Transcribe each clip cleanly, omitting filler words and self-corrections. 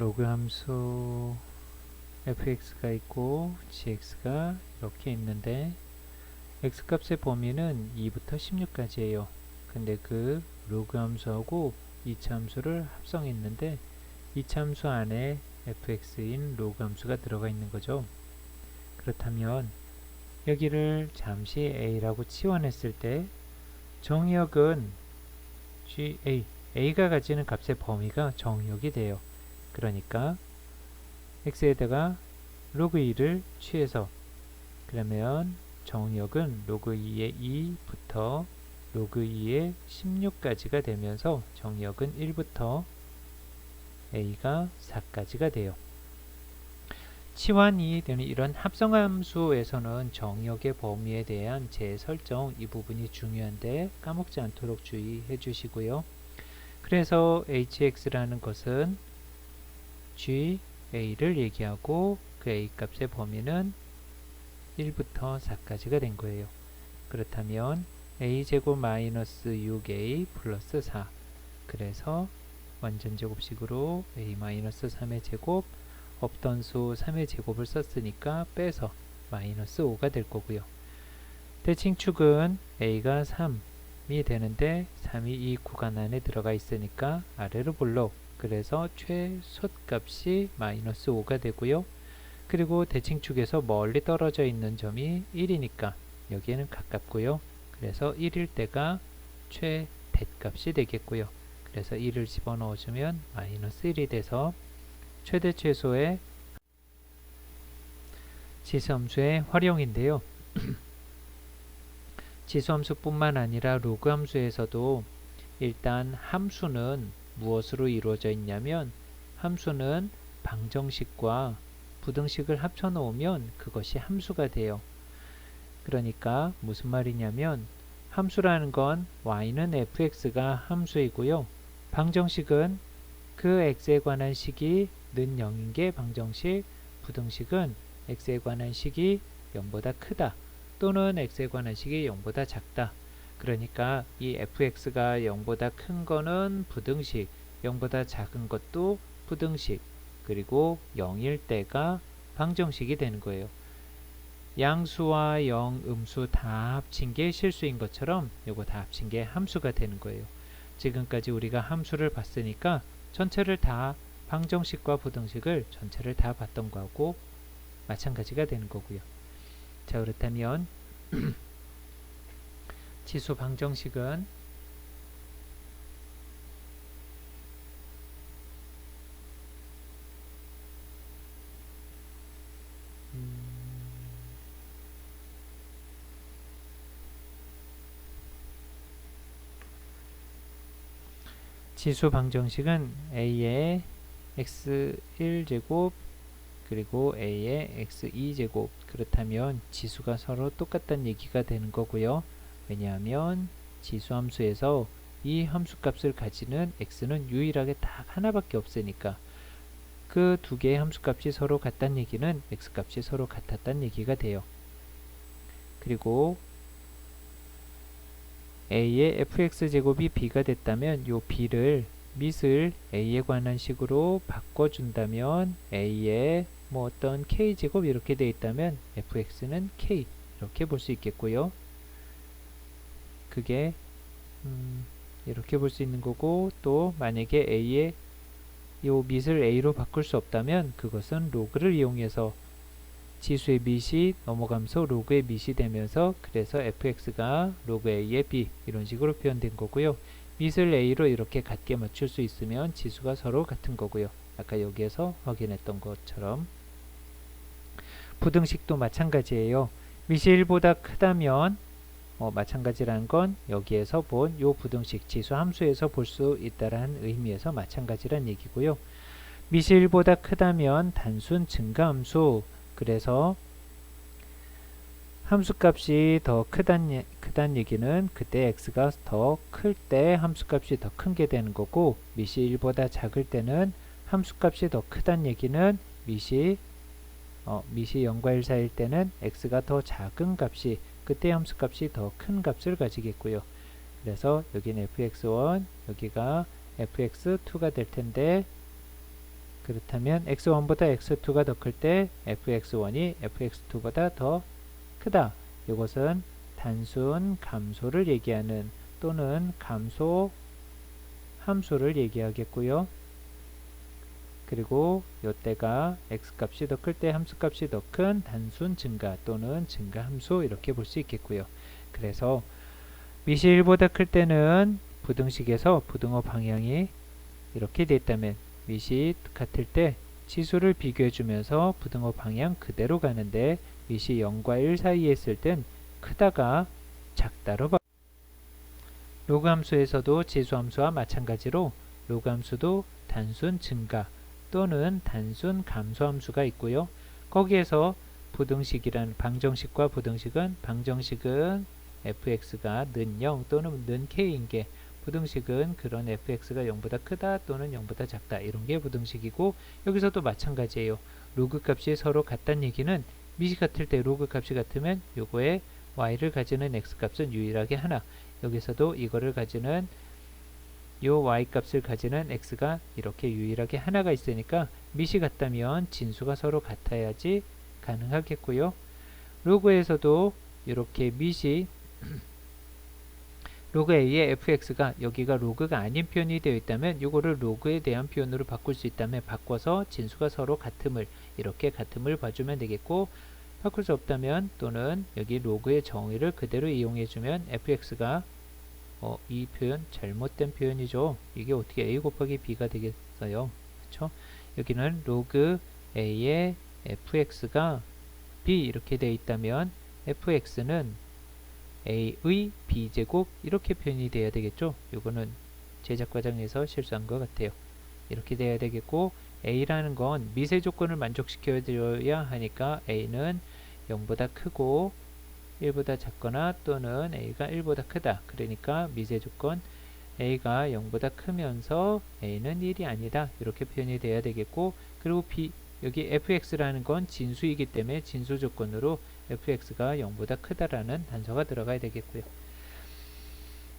로그 함수 fx가 있고 gx가 이렇게 있는데 x값의 범위는 2부터 16까지예요. 근데 그 로그 함수하고 이차 함수를 합성했는데 이차 함수 안에 fx인 로그 함수가 들어가 있는 거죠. 그렇다면 여기를 잠시 a라고 치환했을 때 정의역은 a가 가지는 값의 범위가 정의역이 돼요. 그러니까 x에다가 로그 2를 취해서 그러면 정의역은 로그 2의 2부터 로그 2의 16까지가 되면서 정의역은 1부터 a가 4까지가 돼요. 치환이 되는 이런 합성함수에서는 정의역의 범위에 대한 재설정 이 부분이 중요한데 까먹지 않도록 주의해 주시고요. 그래서 hx라는 것은 ga를 얘기하고 그 a 값의 범위는 1부터 4까지가 된 거예요. 그렇다면 a제곱 마이너스 6a 플러스 4 그래서 완전제곱식으로 a 마이너스 3의 제곱 없던 수 3의 제곱을 썼으니까 빼서 마이너스 5가 될 거고요. 대칭축은 a가 3이 되는데 3이 이 구간 안에 들어가 있으니까 아래로 볼록 그래서 최소값이 마이너스 5가 되고요. 그리고 대칭축에서 멀리 떨어져 있는 점이 1이니까 여기에는 가깝고요. 그래서 1일 때가 최대값이 되겠고요. 그래서 1을 집어넣어주면 마이너스 1이 돼서 최대 최소의 지수함수의 활용인데요. 지수함수뿐만 아니라 로그 함수에서도 일단 함수는 무엇으로 이루어져 있냐면 함수는 방정식과 부등식을 합쳐 놓으면 그것이 함수가 돼요. 그러니까 무슨 말이냐면 함수라는 건 y는 fx가 함수이고요. 방정식은 그 x에 관한 식이 는 0인 게 방정식, 부등식은 x에 관한 식이 0보다 크다 또는 x에 관한 식이 0보다 작다. 그러니까 이 fx가 0보다 큰 거는 부등식, 0보다 작은 것도 부등식, 그리고 0일 때가 방정식이 되는 거예요. 양수와 영, 음수 다 합친 게 실수인 것처럼 요거 다 합친 게 함수가 되는 거예요. 지금까지 우리가 함수를 봤으니까 전체를 다 방정식과 부등식을 전체를 다 봤던 거하고 마찬가지가 되는 거고요. 자, 그렇다면 지수 방정식은 지수 방정식은 a의 x1제곱 그리고 a의 x2제곱 그렇다면 지수가 서로 똑같다는 얘기가 되는 거고요. 왜냐하면 지수함수에서 이 함수값을 가지는 x는 유일하게 딱 하나밖에 없으니까 그 두 개의 함수값이 서로 같다는 얘기는 x값이 서로 같았다는 얘기가 돼요. 그리고 a의 fx제곱이 b가 됐다면 요 b를 밑을 a에 관한 식으로 바꿔준다면 a의 뭐 어떤 k제곱 이렇게 되어 있다면 fx는 k 이렇게 볼 수 있겠고요. 그게 이렇게 볼 수 있는 거고 또 만약에 a의 요 밑을 a로 바꿀 수 없다면 그것은 로그를 이용해서 지수의 밑이 넘어가면서 로그의 밑이 되면서 그래서 fx가 로그 a의 b 이런 식으로 표현된 거고요. 밑을 a로 이렇게 같게 맞출 수 있으면 지수가 서로 같은 거고요. 아까 여기에서 확인했던 것처럼 부등식도 마찬가지예요. 밑이 1보다 크다면 마찬가지라는 건 여기에서 본 요 부등식 지수 함수에서 볼 수 있다라는 의미에서 마찬가지란 얘기고요. 밑이 1보다 크다면 단순 증가함수 그래서 함수값이 더 크단 얘기는 그때 x가 더 클 때 함수값이 더 큰 게 되는 거고 밑이 1보다 작을 때는 함수값이 더 크단 얘기는 밑이 0과 1 사이일 때는 x가 더 작은 값이 그때 함수값이 더 큰 값을 가지겠고요. 그래서 여기는 fx1 여기가 fx2가 될 텐데 그렇다면 x1보다 x2가 더 클 때 fx1이 fx2보다 더 크다. 이것은 단순 감소를 얘기하는 또는 감소 함수를 얘기하겠고요. 그리고 이때가 x값이 더 클 때 함수값이 더 큰 단순 증가 또는 증가 함수 이렇게 볼 수 있겠고요. 그래서 밑이 1보다 클 때는 부등식에서 부등호 방향이 이렇게 됐다면 밑이 같을 때 치수를 비교해 주면서 부등호 방향 그대로 가는데 밑이 0과 1 사이에 있을 땐 크다가 작다로 로그 함수에서도 지수 함수와 마찬가지로 로그 함수도 단순 증가 또는 단순 감소 함수가 있고요. 거기에서 부등식이란 방정식과 부등식은 방정식은 fx가 는 0 또는 는 k인 게 부등식은 그런 fx가 0보다 크다 또는 0보다 작다 이런 게 부등식이고 여기서도 마찬가지예요. 로그 값이 서로 같다는 얘기는 밑이 같을 때 로그 값이 같으면 요거에 y를 가지는 x 값은 유일하게 하나 여기서도 이거를 가지는 요 y 값을 가지는 x가 이렇게 유일하게 하나가 있으니까 밑이 같다면 진수가 서로 같아야지 가능하겠고요. 로그에서도 이렇게 밑이 로그 a의 fx가 여기가 로그가 아닌 표현이 되어 있다면 이거를 로그에 대한 표현으로 바꿀 수 있다면 바꿔서 진수가 서로 같음을 이렇게 같음을 봐주면 되겠고 바꿀 수 없다면 또는 여기 로그의 정의를 그대로 이용해주면 fx가 이 표현 잘못된 표현이죠. 이게 어떻게 a 곱하기 b가 되겠어요. 그렇죠? 여기는 로그 a의 fx가 b 이렇게 되어 있다면 fx는 a의 b제곱 이렇게 표현이 돼야 되겠죠. 이거는 제작 과정에서 실수한 것 같아요. 이렇게 돼야 되겠고 a라는 건 미세 조건을 만족시켜 드려야 하니까 a는 0보다 크고 1보다 작거나 또는 a가 1보다 크다. 그러니까 미세 조건 a가 0보다 크면서 a는 1이 아니다. 이렇게 표현이 돼야 되겠고 그리고 b 여기 fx라는 건 진수이기 때문에 진수 조건으로 fx가 0보다 크다라는 단서가 들어가야 되겠고요.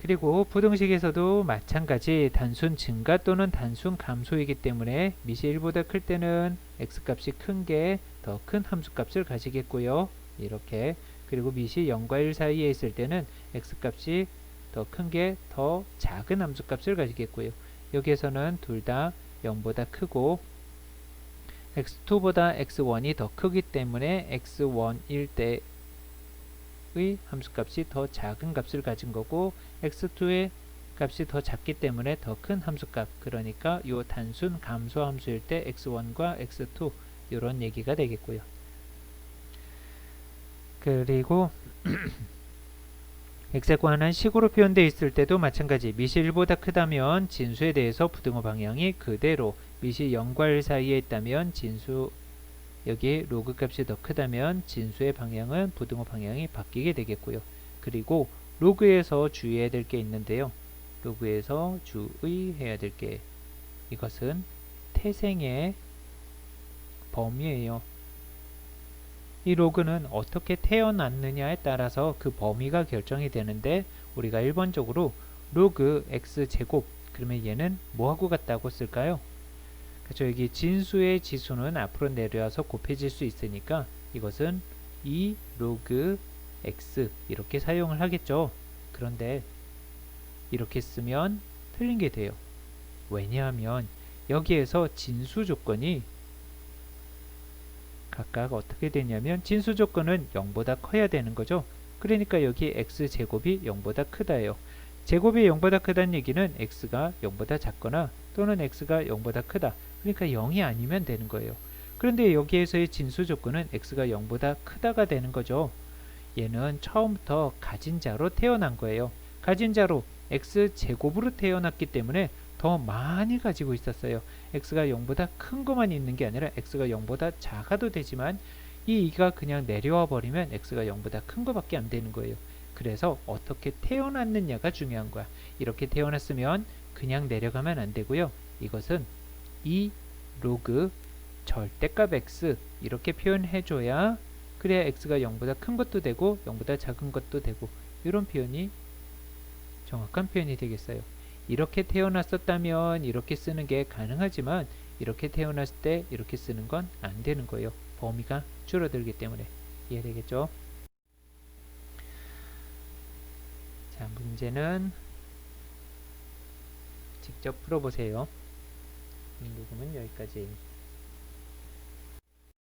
그리고 부등식에서도 마찬가지 단순 증가 또는 단순 감소이기 때문에 밑이 1보다 클 때는 x값이 큰 게 더 큰 함수값을 가지겠고요. 이렇게 그리고 밑이 0과 1 사이에 있을 때는 x값이 더 큰 게 더 작은 함수값을 가지겠고요. 여기에서는 둘 다 0보다 크고 x2보다 x1이 더 크기 때문에 x1일 때의 함수값이 더 작은 값을 가진 거고 x2의 값이 더 작기 때문에 더 큰 함수값 그러니까 이 단순 감소 함수일 때 x1과 x2 이런 얘기가 되겠고요. 그리고 x에 관한 식으로 표현되어 있을 때도 마찬가지 밑이 1보다 크다면 진수에 대해서 부등호 방향이 그대로 밑이 0과 1 사이에 있다면 진수 여기 로그 값이 더 크다면 진수의 방향은 부등호 방향이 바뀌게 되겠고요. 그리고 로그에서 주의해야 될 게 있는데요. 로그에서 주의해야 될 게 이것은 태생의 범위예요. 이 로그는 어떻게 태어났느냐에 따라서 그 범위가 결정이 되는데 우리가 일반적으로 로그 x제곱 그러면 얘는 뭐하고 같다고 쓸까요? 그렇죠. 여기 진수의 지수는 앞으로 내려와서 곱해질 수 있으니까 이것은 2 로그 x 이렇게 사용을 하겠죠. 그런데 이렇게 쓰면 틀린 게 돼요. 왜냐하면 여기에서 진수 조건이 각각 어떻게 되냐면 진수 조건은 0보다 커야 되는 거죠. 그러니까 여기 x제곱이 0보다 크다예요. 제곱이 0보다 크다는 얘기는 x가 0보다 작거나 또는 x가 0보다 크다. 그러니까 0이 아니면 되는 거예요. 그런데 여기에서의 진수 조건은 x가 0보다 크다가 되는 거죠. 얘는 처음부터 가진 자로 태어난 거예요. 가진 자로 x제곱으로 태어났기 때문에 더 많이 가지고 있었어요. x가 0보다 큰 것만 있는 게 아니라 x가 0보다 작아도 되지만 이 2가 그냥 내려와 버리면 x가 0보다 큰 것밖에 안 되는 거예요. 그래서 어떻게 태어났느냐가 중요한 거야. 이렇게 태어났으면 그냥 내려가면 안 되고요. 이것은 2 로그 절대값 x 이렇게 표현해줘야 그래야 x가 0보다 큰 것도 되고 0보다 작은 것도 되고 이런 표현이 정확한 표현이 되겠어요. 이렇게 태어났었다면 이렇게 쓰는 게 가능하지만 이렇게 태어났을 때 이렇게 쓰는 건 안 되는 거예요. 범위가 줄어들기 때문에. 이해되겠죠? 자, 문제는 직접 풀어보세요. 녹음은 여기까지.